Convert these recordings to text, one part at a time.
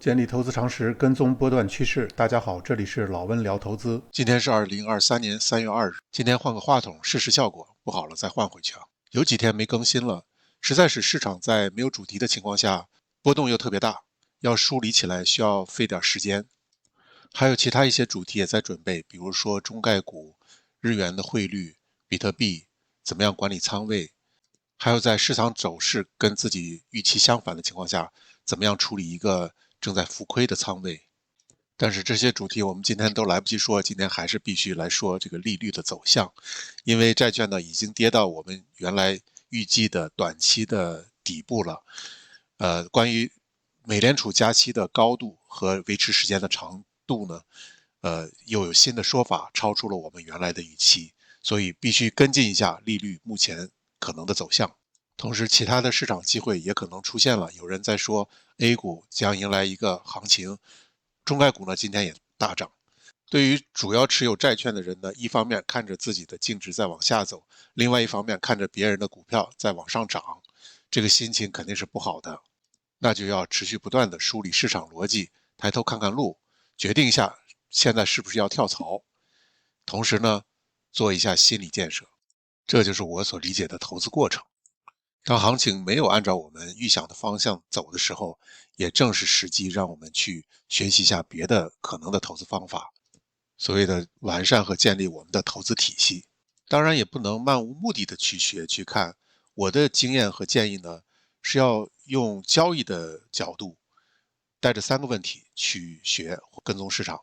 建立投资常识，跟踪波段趋势。大家好，这里是老温聊投资。今天是2023年3月2日。今天换个话筒试试效果，不好了再换回去啊。有几天没更新了，实在是市场在没有主题的情况下，波动又特别大，要梳理起来需要费点时间。还有其他一些主题也在准备，比如说中概股、日元的汇率、比特币，怎么样管理仓位，还有在市场走势跟自己预期相反的情况下，怎么样处理一个正在浮亏的仓位。但是这些主题我们今天都来不及说，今天还是必须来说这个利率的走向，因为债券呢已经跌到我们原来预计的短期的底部了。关于美联储加息的高度和维持时间的长度呢，又有新的说法，超出了我们原来的预期，所以必须跟进一下利率目前可能的走向。同时，其他的市场机会也可能出现了。有人在说 A 股将迎来一个行情，中概股呢今天也大涨。对于主要持有债券的人呢，一方面看着自己的净值在往下走，另外一方面看着别人的股票在往上涨，这个心情肯定是不好的。那就要持续不断的梳理市场逻辑，抬头看看路，决定一下现在是不是要跳槽，同时呢，做一下心理建设。这就是我所理解的投资过程。当行情没有按照我们预想的方向走的时候，也正是时机让我们去学习一下别的可能的投资方法，所谓的完善和建立我们的投资体系。当然也不能漫无目的的去学去看。我的经验和建议呢，是要用交易的角度，带着3个问题去学或跟踪市场。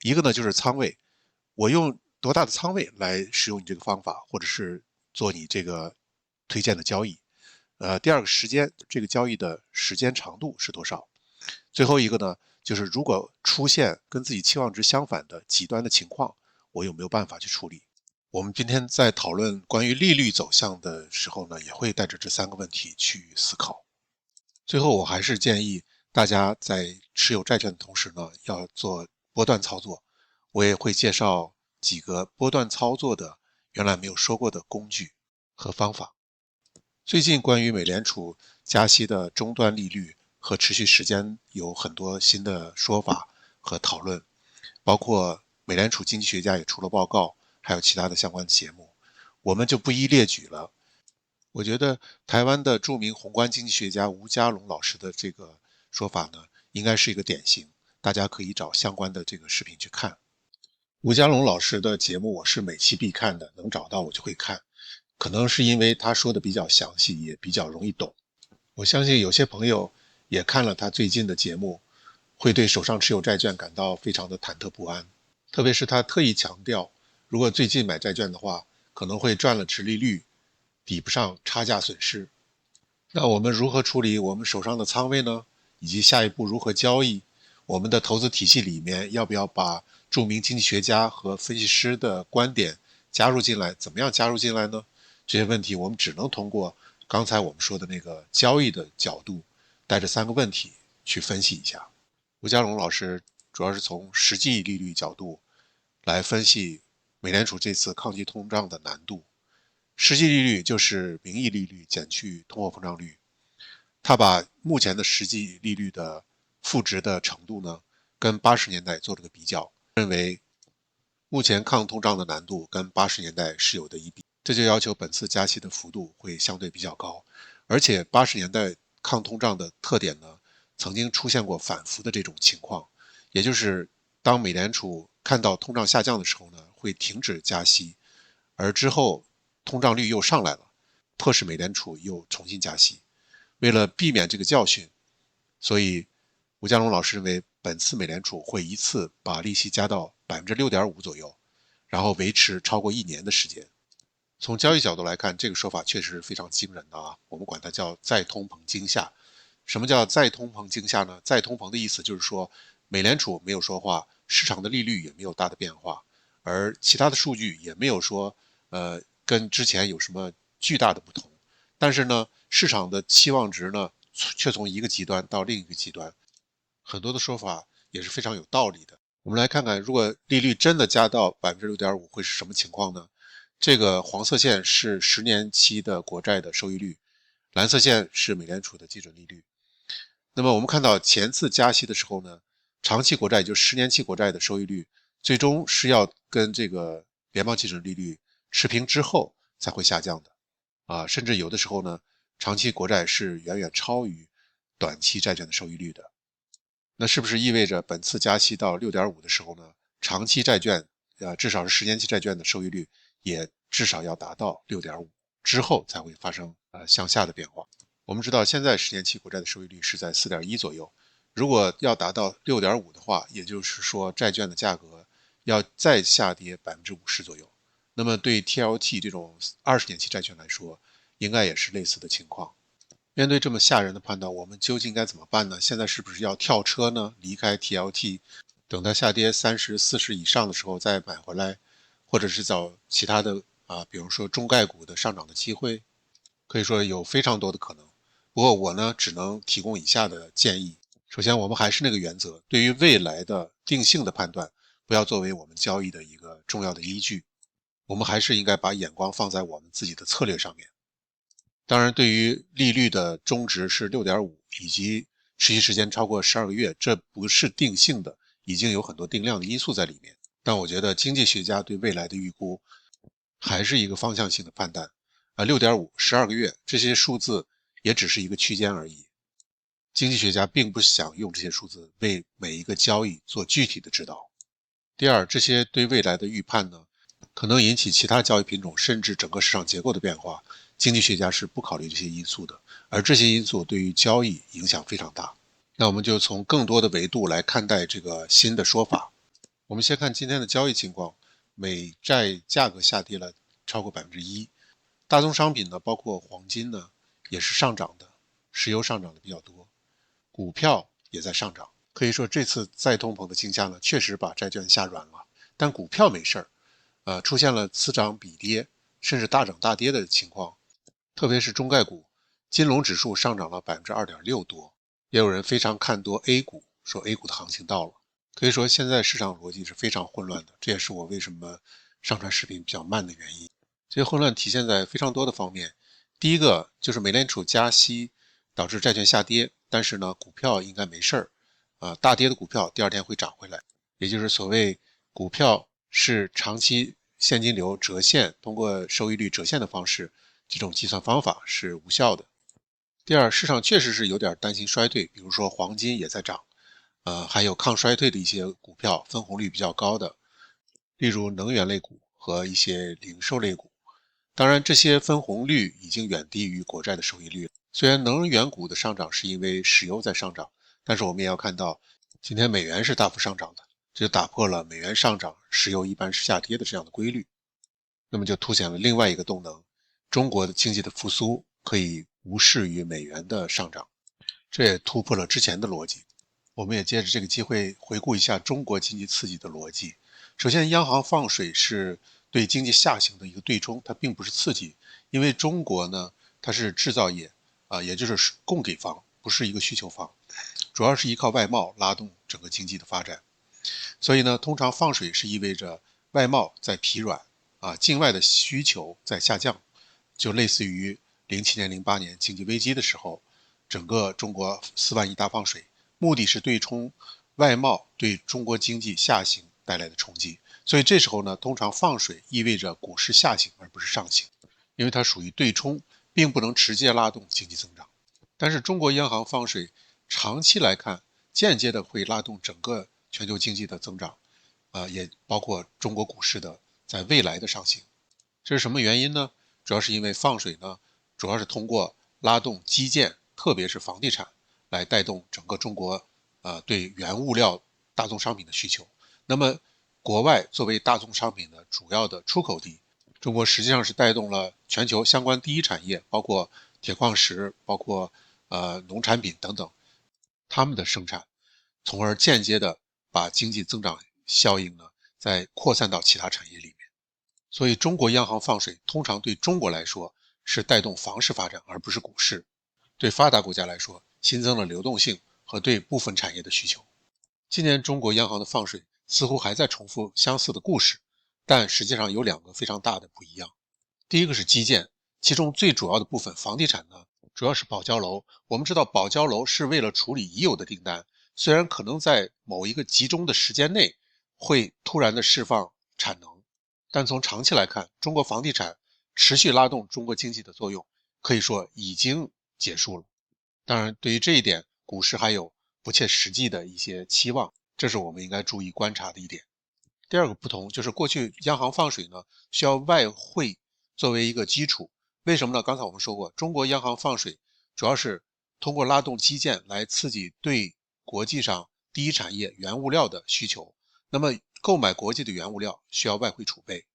一个呢就是仓位，我用多大的仓位来使用你这个方法，或者是做你这个推荐的交易。第二个时间，这个交易的时间长度是多少？最后一个呢，就是如果出现跟自己期望值相反的极端的情况，我有没有办法去处理？我们今天在讨论关于利率走向的时候呢，也会带着这3个问题去思考。最后，我还是建议大家在持有债券的同时呢，要做波段操作。我也会介绍几个波段操作的原来没有说过的工具和方法。最近关于美联储加息的终端利率和持续时间有很多新的说法和讨论，包括美联储经济学家也出了报告，还有其他的相关节目，我们就不一列举了。我觉得台湾的著名宏观经济学家吴家龙老师的这个说法呢，应该是一个典型，大家可以找相关的这个视频去看。吴家龙老师的节目我是每期必看的，能找到我就会看。可能是因为他说的比较详细，也比较容易懂。我相信有些朋友也看了他最近的节目，会对手上持有债券感到非常的忐忑不安。特别是他特意强调，如果最近买债券的话，可能会赚了殖利率，抵不上差价损失。那我们如何处理我们手上的仓位呢？以及下一步如何交易？我们的投资体系里面要不要把著名经济学家和分析师的观点加入进来？怎么样加入进来呢？这些问题我们只能通过刚才我们说的那个交易的角度，带着3个问题去分析一下。吴家龙老师主要是从实际利率角度来分析美联储这次抗击通胀的难度。实际利率就是名义利率减去通货膨胀率，他把目前的实际利率的负值的程度呢，跟80年代做了个比较，认为目前抗通胀的难度跟80年代是有的一比，这就要求本次加息的幅度会相对比较高。而且80年代抗通胀的特点呢，曾经出现过反复的这种情况，也就是当美联储看到通胀下降的时候呢，会停止加息，而之后通胀率又上来了，迫使美联储又重新加息。为了避免这个教训，所以吴家龙老师认为本次美联储会一次把利息加到6.5%左右，然后维持超过1年的时间。从交易角度来看，这个说法确实非常惊人的啊，我们管它叫再通膨惊吓。什么叫再通膨惊吓呢？再通膨的意思就是说，美联储没有说话，市场的利率也没有大的变化，而其他的数据也没有说，跟之前有什么巨大的不同。但是呢，市场的期望值呢，却从一个极端到另一个极端，很多的说法也是非常有道理的。我们来看看，如果利率真的加到6.5%，会是什么情况呢？这个黄色线是10年期的国债的收益率，蓝色线是美联储的基准利率。那么我们看到前次加息的时候呢，长期国债就10年期国债的收益率最终是要跟这个联邦基准利率持平之后才会下降的甚至有的时候呢，长期国债是远远超于短期债券的收益率的。那是不是意味着本次加息到 6.5 的时候呢，长期债券至少是10年期债券的收益率也至少要达到 6.5 之后才会发生向下的变化。我们知道现在10年期国债的收益率是在 4.1 左右，如果要达到 6.5 的话，也就是说债券的价格要再下跌 50% 左右。那么对 TLT 这种20年期债券来说，应该也是类似的情况。面对这么吓人的判断，我们究竟该怎么办呢？现在是不是要跳车呢？离开 TLT，等它下跌30、40以上的时候再买回来，或者是找其他的比如说中概股的上涨的机会，可以说有非常多的可能。不过我呢，只能提供以下的建议。首先，我们还是那个原则，对于未来的定性的判断，不要作为我们交易的一个重要的依据。我们还是应该把眼光放在我们自己的策略上面。当然，对于利率的中值是 6.5 以及持续时间超过12个月，这不是定性的，已经有很多定量的因素在里面。但我觉得经济学家对未来的预估还是一个方向性的判断6.5、12个月这些数字也只是一个区间而已。经济学家并不想用这些数字为每一个交易做具体的指导。第二，这些对未来的预判呢，可能引起其他交易品种甚至整个市场结构的变化。经济学家是不考虑这些因素的，而这些因素对于交易影响非常大。那我们就从更多的维度来看待这个新的说法。我们先看今天的交易情况，美债价格下跌了超过 1%， 大宗商品呢，包括黄金呢，也是上涨的，石油上涨的比较多，股票也在上涨。可以说这次再通膨的倾向呢，确实把债券吓软了，但股票没事儿，出现了此涨彼跌，甚至大涨大跌的情况。特别是中概股，金龙指数上涨了 2.6% 多，也有人非常看多 A 股，说 A 股的行情到了。可以说现在市场逻辑是非常混乱的，这也是我为什么上传视频比较慢的原因。这些混乱体现在非常多的方面。第一个就是美联储加息导致债券下跌，但是呢，股票应该没事儿，大跌的股票第二天会涨回来，也就是所谓股票是长期现金流折现，通过收益率折现的方式，这种计算方法是无效的。第二，市场确实是有点担心衰退，比如说黄金也在涨，还有抗衰退的一些股票，分红率比较高的，例如能源类股和一些零售类股。当然，这些分红率已经远低于国债的收益率。虽然能源股的上涨是因为石油在上涨，但是我们也要看到，今天美元是大幅上涨的，这就打破了美元上涨，石油一般是下跌的这样的规律。那么就凸显了另外一个动能，中国的经济的复苏可以无视于美元的上涨，这也突破了之前的逻辑。我们也借着这个机会回顾一下中国经济刺激的逻辑。首先，央行放水是对经济下行的一个对冲，它并不是刺激，因为中国呢，它是制造业也就是供给方，不是一个需求方，主要是依靠外贸拉动整个经济的发展。所以呢，通常放水是意味着外贸在疲软境外的需求在下降，就类似于07年、08年经济危机的时候，整个中国4万亿大放水，目的是对冲外贸对中国经济下行带来的冲击。所以这时候呢，通常放水意味着股市下行而不是上行，因为它属于对冲，并不能直接拉动经济增长。但是中国央行放水，长期来看，间接的会拉动整个全球经济的增长，也包括中国股市的在未来的上行。这是什么原因呢？主要是因为放水呢，主要是通过拉动基建，特别是房地产，来带动整个中国对原物料大宗商品的需求。那么国外作为大宗商品的主要的出口地，中国实际上是带动了全球相关第一产业，包括铁矿石，包括农产品等等，他们的生产，从而间接的把经济增长效应呢再扩散到其他产业里面。所以中国央行放水通常对中国来说是带动房市发展，而不是股市。对发达国家来说，新增了流动性和对部分产业的需求。今年中国央行的放水似乎还在重复相似的故事，但实际上有两个非常大的不一样。第一个是基建，其中最主要的部分房地产呢，主要是保交楼。我们知道保交楼是为了处理已有的订单，虽然可能在某一个集中的时间内会突然的释放产能，但从长期来看，中国房地产持续拉动中国经济的作用可以说已经结束了。当然，对于这一点，股市还有不切实际的一些期望，这是我们应该注意观察的一点。第二个不同就是过去央行放水呢，需要外汇作为一个基础。为什么呢？刚才我们说过，中国央行放水主要是通过拉动基建来刺激对国际上第一产业原物料的需求。那么购买国际的原物料需要外汇储备，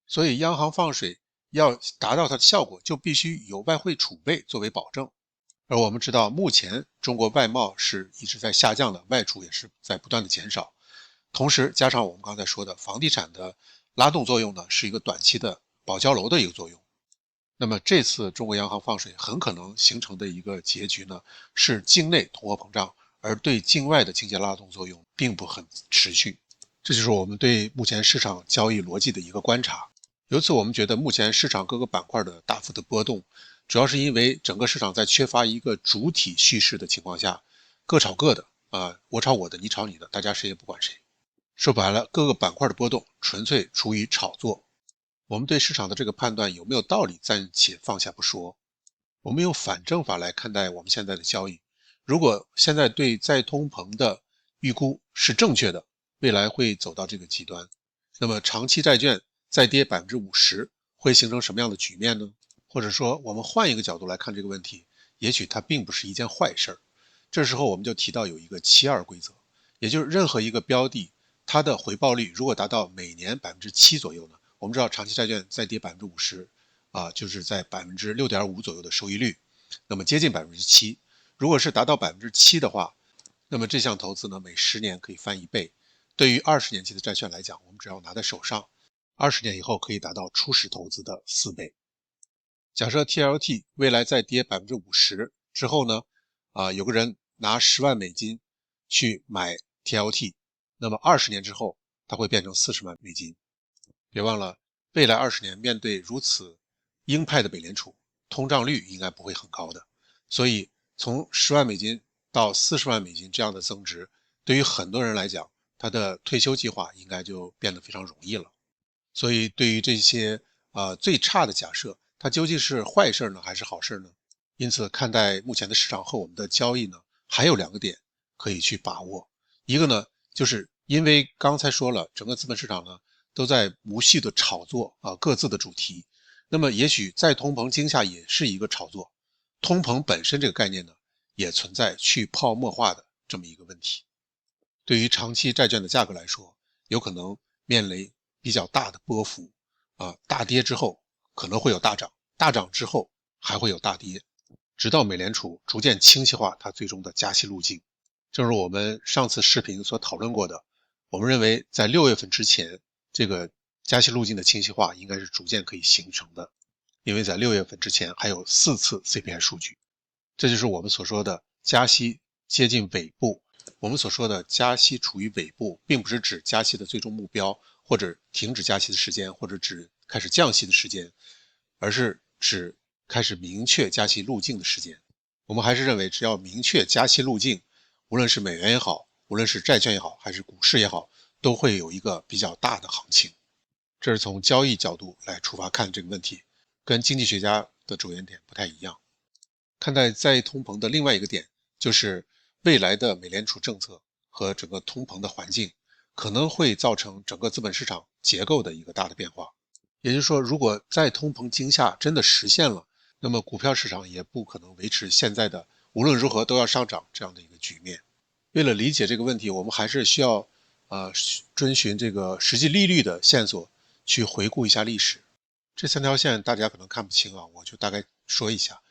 所以央行放水要达到它的效果，就必须有外汇储备作为保证。而我们知道，目前中国外贸是一直在下降的，外出也是在不断的减少。同时加上我们刚才说的房地产的拉动作用呢，是一个短期的保交楼的一个作用。那么这次中国央行放水很可能形成的一个结局呢，是境内通货膨胀，而对境外的经济拉动作用并不很持续。这就是我们对目前市场交易逻辑的一个观察。由此我们觉得目前市场各个板块的大幅的波动，主要是因为整个市场在缺乏一个主体叙事的情况下，各炒各的我炒我的，你炒你的，大家谁也不管谁。说白了，各个板块的波动纯粹出于炒作。我们对市场的这个判断有没有道理暂且放下不说，我们用反证法来看待我们现在的交易。如果现在对再通膨的预估是正确的，未来会走到这个极端，那么长期债券再跌 50% 会形成什么样的局面呢？或者说我们换一个角度来看这个问题，也许它并不是一件坏事。这时候我们就提到有一个72规则，也就是任何一个标的它的回报率如果达到每年 7% 左右呢，我们知道长期债券再跌 50%就是在 6.5% 左右的收益率，那么接近 7%。如果是达到 7% 的话，那么这项投资呢，每10年可以翻1倍。对于20年期的债券来讲，我们只要拿在手上，20年以后可以达到初始投资的4倍。假设 TLT 未来再跌 50% 之后呢，有个人拿10万美金去买 TLT， 那么20年之后它会变成40万美金。别忘了，未来20年面对如此鹰派的美联储，通胀率应该不会很高的。所以从10万美金到40万美金这样的增值，对于很多人来讲，他的退休计划应该就变得非常容易了。所以对于这些最差的假设，它究竟是坏事呢还是好事呢？因此看待目前的市场和我们的交易呢，还有2个点可以去把握。一个呢，就是因为刚才说了，整个资本市场呢都在无序的炒作各自的主题，那么也许再通膨惊吓也是一个炒作。通膨本身这个概念呢，也存在去泡沫化的这么一个问题。对于长期债券的价格来说，有可能面临比较大的波幅大跌之后可能会有大涨，大涨之后还会有大跌，直到美联储逐渐清晰化它最终的加息路径。正如我们上次视频所讨论过的，我们认为在6月份之前，这个加息路径的清晰化应该是逐渐可以形成的，因为在6月份之前还有4次 CPI 数据。这就是我们所说的加息接近尾部。我们所说的加息处于尾部，并不是指加息的最终目标，或者停止加息的时间，或者指开始降息的时间，而是指开始明确加息路径的时间。我们还是认为，只要明确加息路径，无论是美元也好，无论是债券也好，还是股市也好，都会有一个比较大的行情。这是从交易角度来出发看这个问题，跟经济学家的着眼点不太一样。看待再通膨的另外一个点，就是未来的美联储政策和整个通膨的环境可能会造成整个资本市场结构的一个大的变化。也就是说，如果再通膨惊吓真的实现了，那么股票市场也不可能维持现在的无论如何都要上涨这样的一个局面。为了理解这个问题，我们还是需要遵循这个实际利率的线索去回顾一下历史。这3条线大家可能看不清我就大概说一下。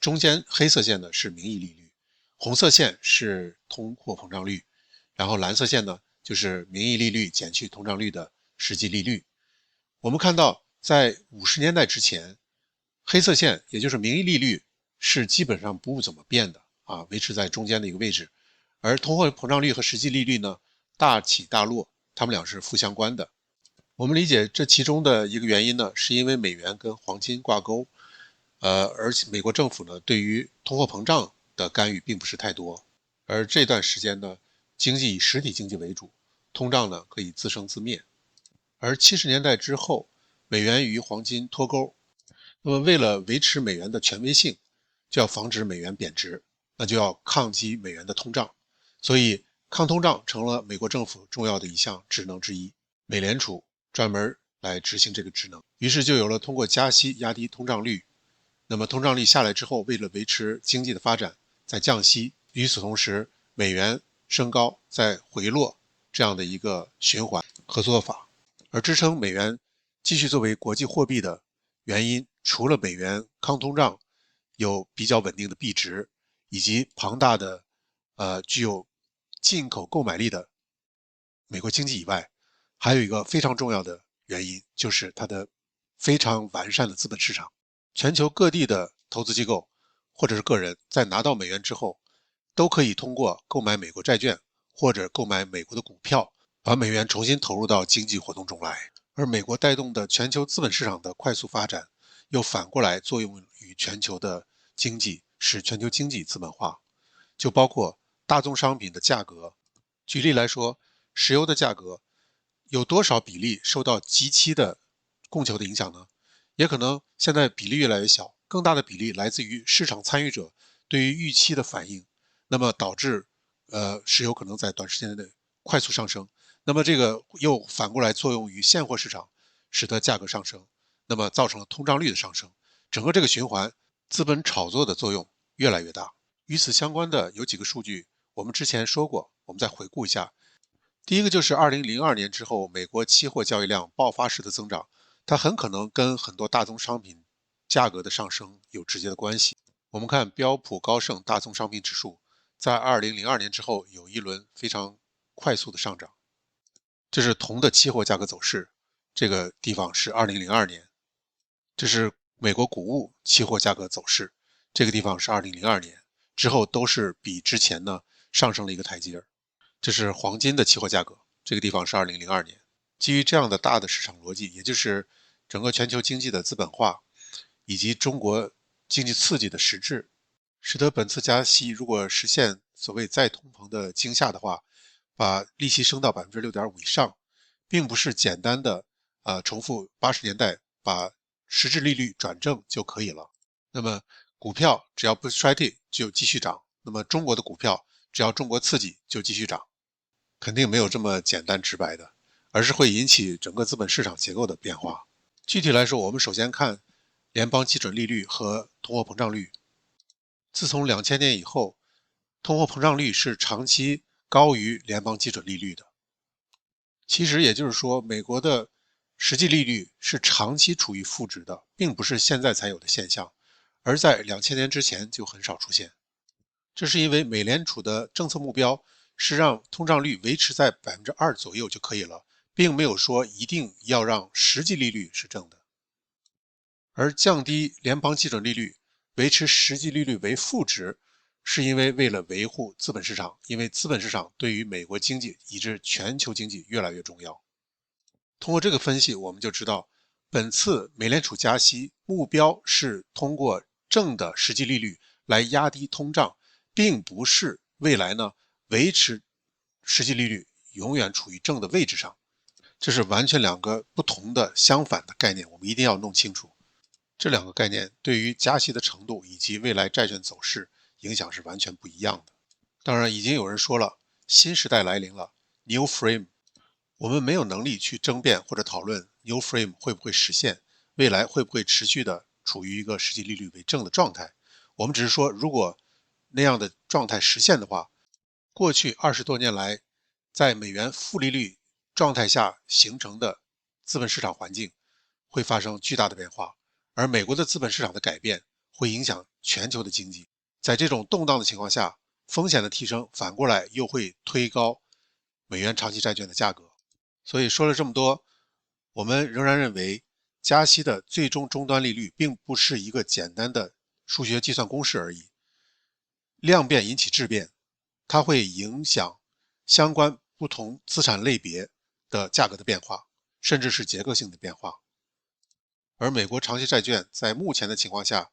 中间黑色线呢是名义利率，红色线是通货膨胀率，然后蓝色线呢就是名义利率减去通胀率的实际利率。我们看到在50年代之前，黑色线也就是名义利率是基本上不怎么变的维持在中间的一个位置，而通货膨胀率和实际利率呢大起大落，它们俩是负相关的。我们理解这其中的一个原因呢，是因为美元跟黄金挂钩。而且美国政府呢对于通货膨胀的干预并不是太多，而这段时间呢，经济以实体经济为主，通胀呢可以自生自灭。而70年代之后，美元与黄金脱钩，那么为了维持美元的权威性，就要防止美元贬值，那就要抗击美元的通胀，所以抗通胀成了美国政府重要的一项职能之一。美联储专门来执行这个职能，于是就有了通过加息压低通胀率。那么通胀率下来之后，为了维持经济的发展，再降息，与此同时，美元升高再回落，这样的一个循环和做法。而支撑美元继续作为国际货币的原因，除了美元抗通胀有比较稳定的币值，以及庞大的具有进口购买力的美国经济以外，还有一个非常重要的原因，就是它的非常完善的资本市场。全球各地的投资机构或者是个人在拿到美元之后，都可以通过购买美国债券或者购买美国的股票，把美元重新投入到经济活动中来。而美国带动的全球资本市场的快速发展，又反过来作用于全球的经济，使全球经济资本化。就包括大宗商品的价格，举例来说，石油的价格有多少比例受到极其的供求的影响呢？也可能现在比例越来越小，更大的比例来自于市场参与者对于预期的反应，那么导致石油可能在短时间内快速上升，那么这个又反过来作用于现货市场，使得价格上升，那么造成了通胀率的上升，整个这个循环资本炒作的作用越来越大。与此相关的有几个数据，我们之前说过，我们再回顾一下。第一个就是2002年之后，美国期货交易量爆发式的增长，它很可能跟很多大宗商品价格的上升有直接的关系。我们看标普高盛大宗商品指数，在2002年之后有一轮非常快速的上涨。这是铜的期货价格走势，这个地方是2002年。这是美国谷物期货价格走势，这个地方是2002年。之后都是比之前呢上升了一个台阶。这是黄金的期货价格，这个地方是2002年。基于这样的大的市场逻辑，也就是整个全球经济的资本化以及中国经济刺激的实质，使得本次加息如果实现所谓再通膨的惊吓的话，把利息升到 6.5% 以上，并不是简单的重复80年代把实质利率转正就可以了。那么股票只要不衰退就继续涨，那么中国的股票只要中国刺激就继续涨，肯定没有这么简单直白的，而是会引起整个资本市场结构的变化。具体来说，我们首先看联邦基准利率和通货膨胀率。自从2000年以后，通货膨胀率是长期高于联邦基准利率的。其实也就是说，美国的实际利率是长期处于负值的，并不是现在才有的现象，而在2000年之前就很少出现。这是因为美联储的政策目标是让通胀率维持在 2% 左右就可以了，并没有说一定要让实际利率是正的。而降低联邦基准利率，维持实际利率为负值，是因为为了维护资本市场，因为资本市场对于美国经济以至全球经济越来越重要。通过这个分析，我们就知道，本次美联储加息目标是通过正的实际利率来压低通胀，并不是未来呢维持实际利率永远处于正的位置上。这是完全两个不同的相反的概念，我们一定要弄清楚。这两个概念对于加息的程度以及未来债券走势影响是完全不一样的。当然，已经有人说了，新时代来临了 ，New Frame。我们没有能力去争辩或者讨论 New Frame 会不会实现，未来会不会持续的处于一个实际利率为正的状态。我们只是说，如果那样的状态实现的话，过去20多年来，在美元负利率状态下形成的资本市场环境会发生巨大的变化，而美国的资本市场的改变会影响全球的经济。在这种动荡的情况下，风险的提升反过来又会推高美元长期债券的价格。所以说了这么多，我们仍然认为加息的最终终端利率并不是一个简单的数学计算公式而已。量变引起质变，它会影响相关不同资产类别的价格的变化，甚至是结构性的变化。而美国长期债券在目前的情况下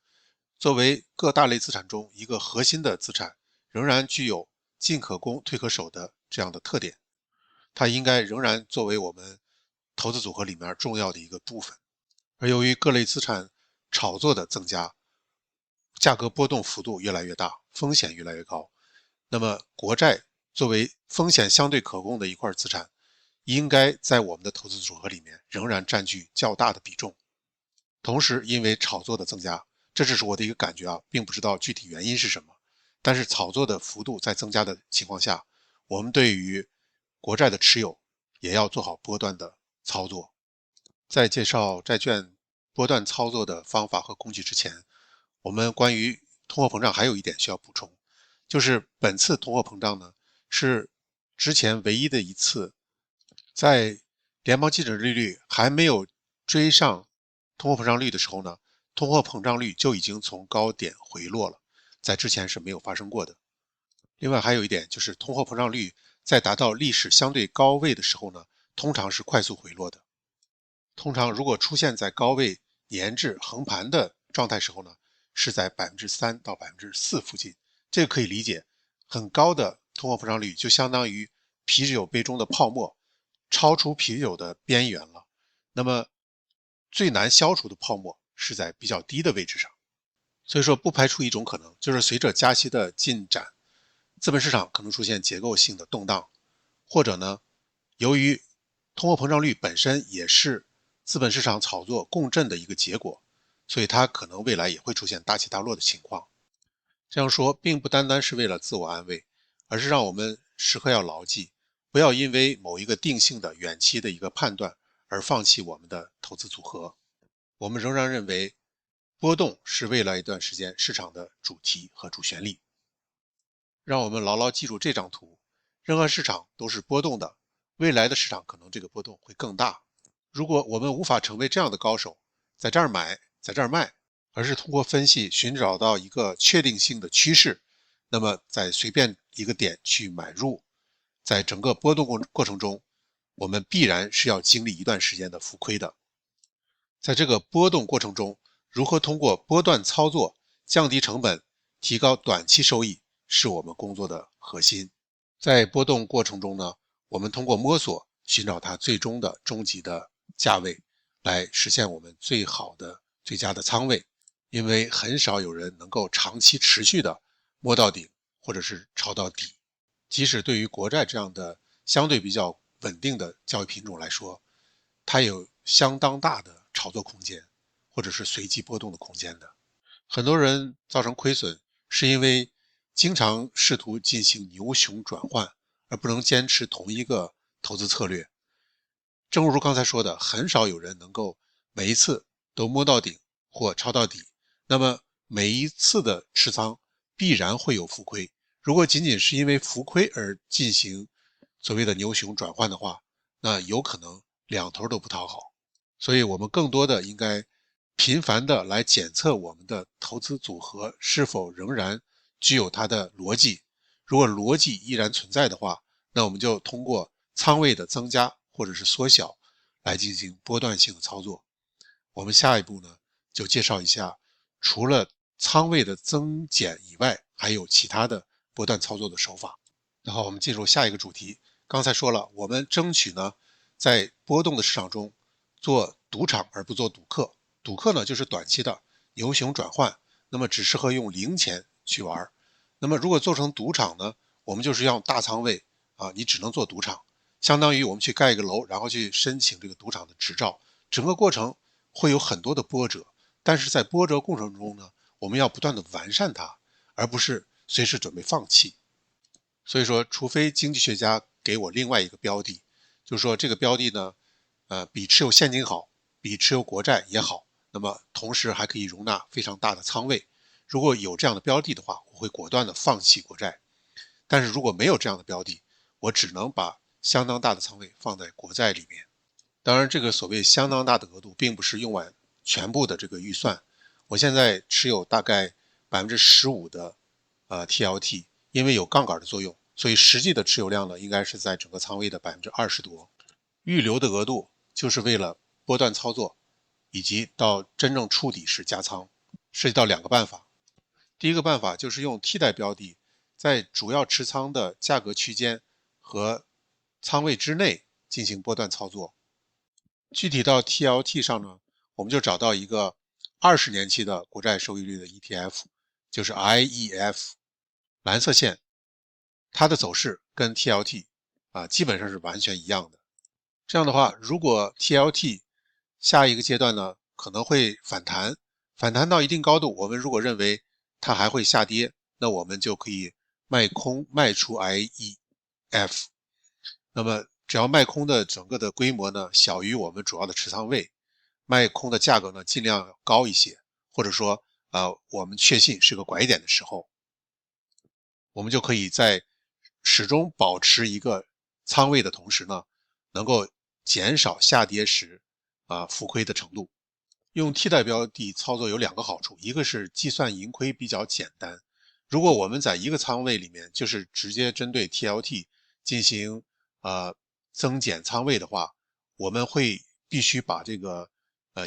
作为各大类资产中一个核心的资产，仍然具有进可攻退可守的这样的特点，它应该仍然作为我们投资组合里面重要的一个部分。而由于各类资产炒作的增加，价格波动幅度越来越大，风险越来越高，那么国债作为风险相对可控的一块资产，应该在我们的投资组合里面仍然占据较大的比重。同时因为炒作的增加，这只是我的一个感觉啊，并不知道具体原因是什么，但是炒作的幅度在增加的情况下，我们对于国债的持有也要做好波段的操作。在介绍债券波段操作的方法和工具之前，我们关于通货膨胀还有一点需要补充，就是本次通货膨胀呢，是之前唯一的一次在联邦基准利率还没有追上通货膨胀率的时候呢，通货膨胀率就已经从高点回落了，在之前是没有发生过的。另外还有一点就是通货膨胀率在达到历史相对高位的时候呢，通常是快速回落的。通常如果出现在高位粘滞横盘的状态时候呢，是在 3% 到 4% 附近。这个可以理解，很高的通货膨胀率就相当于啤酒杯中的泡沫超出啤酒的边缘了。那么最难消除的泡沫是在比较低的位置上。所以说不排除一种可能，就是随着加息的进展，资本市场可能出现结构性的动荡，或者呢，由于通货膨胀率本身也是资本市场炒作共振的一个结果，所以它可能未来也会出现大起大落的情况。这样说并不单单是为了自我安慰，而是让我们时刻要牢记，不要因为某一个定性的远期的一个判断而放弃我们的投资组合。我们仍然认为波动是未来一段时间市场的主题和主旋律。让我们牢牢记住这张图，任何市场都是波动的，未来的市场可能这个波动会更大。如果我们无法成为这样的高手，在这儿买，在这儿卖，而是通过分析寻找到一个确定性的趋势，那么在随便一个点去买入，在整个波动过程中，我们必然是要经历一段时间的浮亏的。在这个波动过程中，如何通过波段操作降低成本，提高短期收益，是我们工作的核心。在波动过程中呢，我们通过摸索寻找它最终的终极的价位，来实现我们最好的最佳的仓位。因为很少有人能够长期持续的摸到顶或者是抄到底，即使对于国债这样的相对比较稳定的交易品种来说，它有相当大的炒作空间或者是随机波动的空间的。很多人造成亏损是因为经常试图进行牛熊转换，而不能坚持同一个投资策略。正如刚才说的，很少有人能够每一次都摸到顶或抄到底，那么每一次的持仓必然会有浮亏。如果仅仅是因为浮亏而进行所谓的牛熊转换的话，那有可能两头都不讨好。所以我们更多的应该频繁的来检测我们的投资组合是否仍然具有它的逻辑。如果逻辑依然存在的话，那我们就通过仓位的增加或者是缩小来进行波段性的操作。我们下一步呢，就介绍一下除了仓位的增减以外，还有其他的波段操作的手法。然后我们进入下一个主题。刚才说了，我们争取呢，在波动的市场中做赌场而不做赌客。赌客呢，就是短期的牛熊转换，那么只适合用零钱去玩。那么如果做成赌场呢，我们就是要大仓位啊，你只能做赌场，相当于我们去盖一个楼，然后去申请这个赌场的执照，整个过程会有很多的波折，但是在波折过程中呢，我们要不断的完善它，而不是随时准备放弃。所以说，除非经济学家给我另外一个标的，就是说这个标的呢，比持有现金好，比持有国债也好，那么同时还可以容纳非常大的仓位。如果有这样的标的的话，我会果断的放弃国债。但是如果没有这样的标的，我只能把相当大的仓位放在国债里面。当然，这个所谓相当大的额度，并不是用完全部的这个预算。我现在持有大概15%的TLT，因为有杠杆的作用，所以实际的持有量呢，应该是在整个仓位的20%多。预留的额度就是为了波段操作，以及到真正触底时加仓。涉及到两个办法，第一个办法就是用替代标的，在主要持仓的价格区间和仓位之内进行波段操作。具体到 TLT 上呢，我们就找到一个20年期的国债收益率的 ETF， 就是 IEF， 蓝色线，它的走势跟 TLT 基本上是完全一样的。这样的话，如果 TLT 下一个阶段呢可能会反弹，反弹到一定高度，我们如果认为它还会下跌，那我们就可以卖空卖出 IEF。那么只要卖空的整个的规模呢小于我们主要的持仓位，卖空的价格呢尽量高一些，或者说我们确信是个拐点的时候，我们就可以在始终保持一个仓位的同时呢，能够减少下跌时浮亏的程度。用替代标的操作有2个好处，一个是计算盈亏比较简单，如果我们在一个仓位里面就是直接针对 TLT 进行增减仓位的话，我们会必须把这个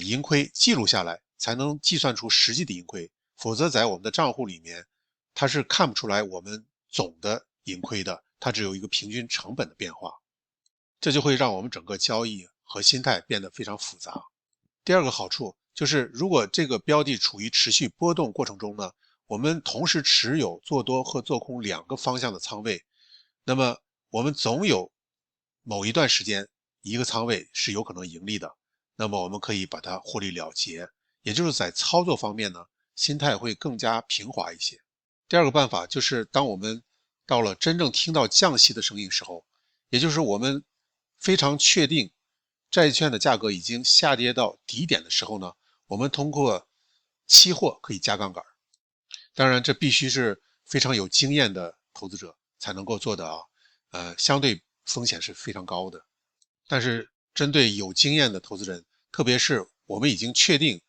盈亏记录下来，才能计算出实际的盈亏，否则在我们的账户里面它是看不出来我们总的盈亏的，它只有一个平均成本的变化，这就会让我们整个交易和心态变得非常复杂。第2个好处就是，如果这个标的处于持续波动过程中呢，我们同时持有做多和做空2个方向的仓位，那么我们总有某一段时间一个仓位是有可能盈利的，那么我们可以把它获利了结，也就是在操作方面呢，心态会更加平滑一些。第2个办法就是当我们到了真正听到降息的声音时候，也就是我们非常确定债券的价格已经下跌到底点的时候呢，我们通过期货可以加杠杆。当然这必须是非常有经验的投资者才能够做的相对风险是非常高的。但是针对有经验的投资人，特别是我们已经确定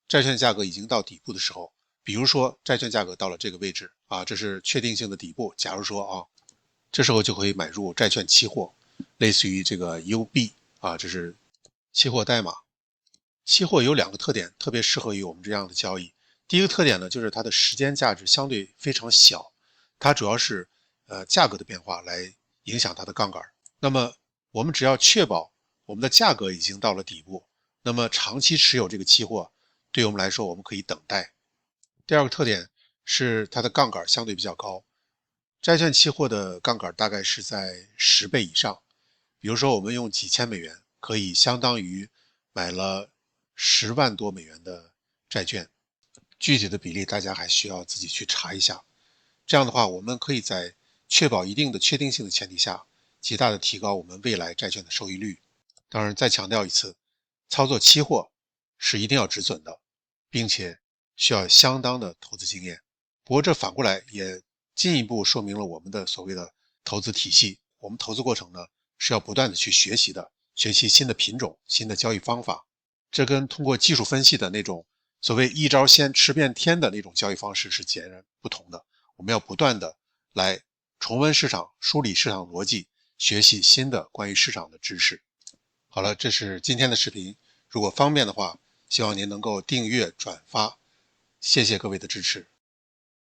债券价格已经到底部的时候，比如说债券价格到了这个位置这是确定性的底部，假如说这时候就可以买入债券期货，类似于这个 UB这是期货代码。期货有2个特点特别适合于我们这样的交易。第一个特点呢，就是它的时间价值相对非常小，它主要是价格的变化来影响它的杠杆。那么我们只要确保我们的价格已经到了底部，那么长期持有这个期货对我们来说我们可以等待。第2个特点是它的杠杆相对比较高，债券期货的杠杆大概是在10倍以上，比如说我们用几千美元可以相当于买了10万多美元的债券，具体的比例大家还需要自己去查一下。这样的话我们可以在确保一定的确定性的前提下，极大的提高我们未来债券的收益率。当然再强调一次，操作期货是一定要止损的，并且需要相当的投资经验。不过这反过来也进一步说明了我们的所谓的投资体系，我们投资过程呢是要不断的去学习的，学习新的品种、新的交易方法。这跟通过技术分析的那种所谓一招鲜吃遍天的那种交易方式是截然不同的。我们要不断的来重温市场，梳理市场逻辑，学习新的关于市场的知识。好了，这是今天的视频，如果方便的话，希望您能够订阅转发，谢谢各位的支持。